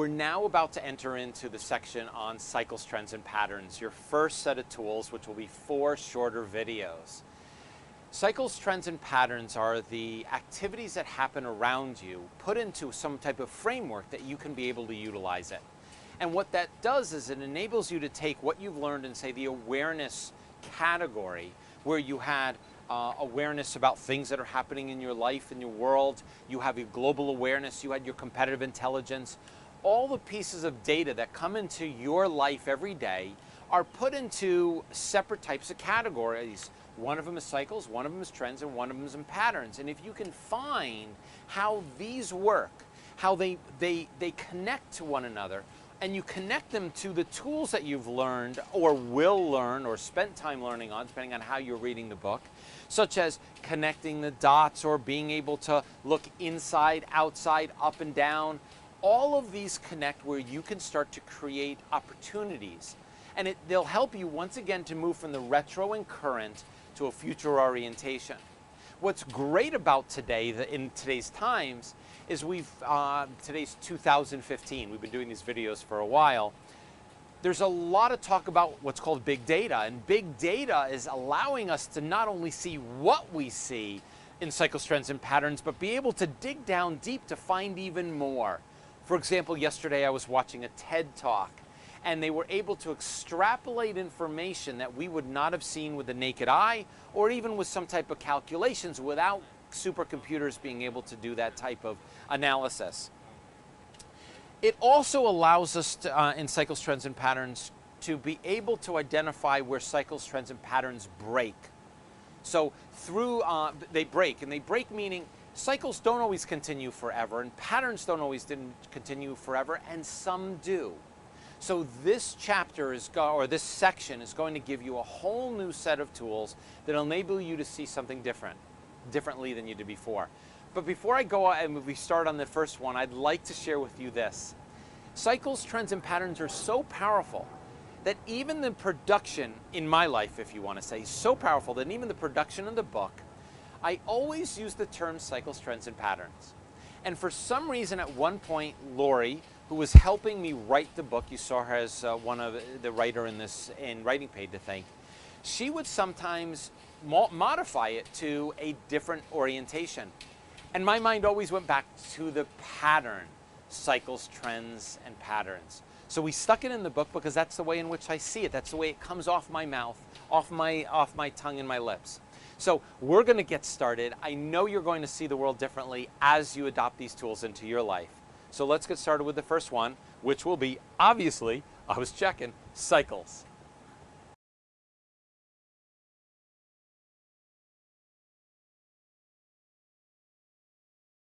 We're now about to enter into the section on cycles, trends, and patterns, your first set of tools, which will be 4 shorter videos. Cycles, trends, and patterns are the activities that happen around you, put into some type of framework that you can be able to utilize it. And what that does is it enables you to take what you've learned in, say, the awareness category, where you had awareness about things that are happening in your life, in your world, you have your global awareness, you had your competitive intelligence. All the pieces of data that come into your life every day are put into separate types of categories. One of them is cycles, one of them is trends, and one of them is in patterns. And if you can find how these work, how they connect to one another, and you connect them to the tools that you've learned or will learn or spent time learning on, depending on how you're reading the book, such as connecting the dots or being able to look inside, outside, up and down, all of these connect where you can start to create opportunities. And they'll help you once again to move from the retro and current to a future orientation. What's great about today, in today's times, is today's 2015. We've been doing these videos for a while. There's a lot of talk about what's called big data, and big data is allowing us to not only see what we see in cycles, trends, and patterns, but be able to dig down deep to find even more. For example, yesterday I was watching a TED Talk, and they were able to extrapolate information that we would not have seen with the naked eye, or even with some type of calculations without supercomputers being able to do that type of analysis. It also allows us to, in cycles, trends, and patterns, to be able to identify where cycles, trends, and patterns break. So they break, and they break meaning cycles don't always continue forever, and patterns don't always continue forever, and some do. So this chapter this section is going to give you a whole new set of tools that will enable you to see something differently than you did before. But before I go and we start on the first one, I'd like to share with you this. Cycles, trends, and patterns are so powerful that even the production, in my life, if you want to say, so powerful that even the production of the book, I always use the term cycles, trends, and patterns. And for some reason, at one point, Lori, who was helping me write the book, you saw her as one of the writer in Writing Paid to Think, she would sometimes modify it to a different orientation. And my mind always went back to the pattern, cycles, trends, and patterns. So we stuck it in the book because that's the way in which I see it. That's the way it comes off my mouth, off my tongue and my lips. So we're going to get started. I know you're going to see the world differently as you adopt these tools into your life. So let's get started with the first one, which will be, obviously, I was checking, cycles.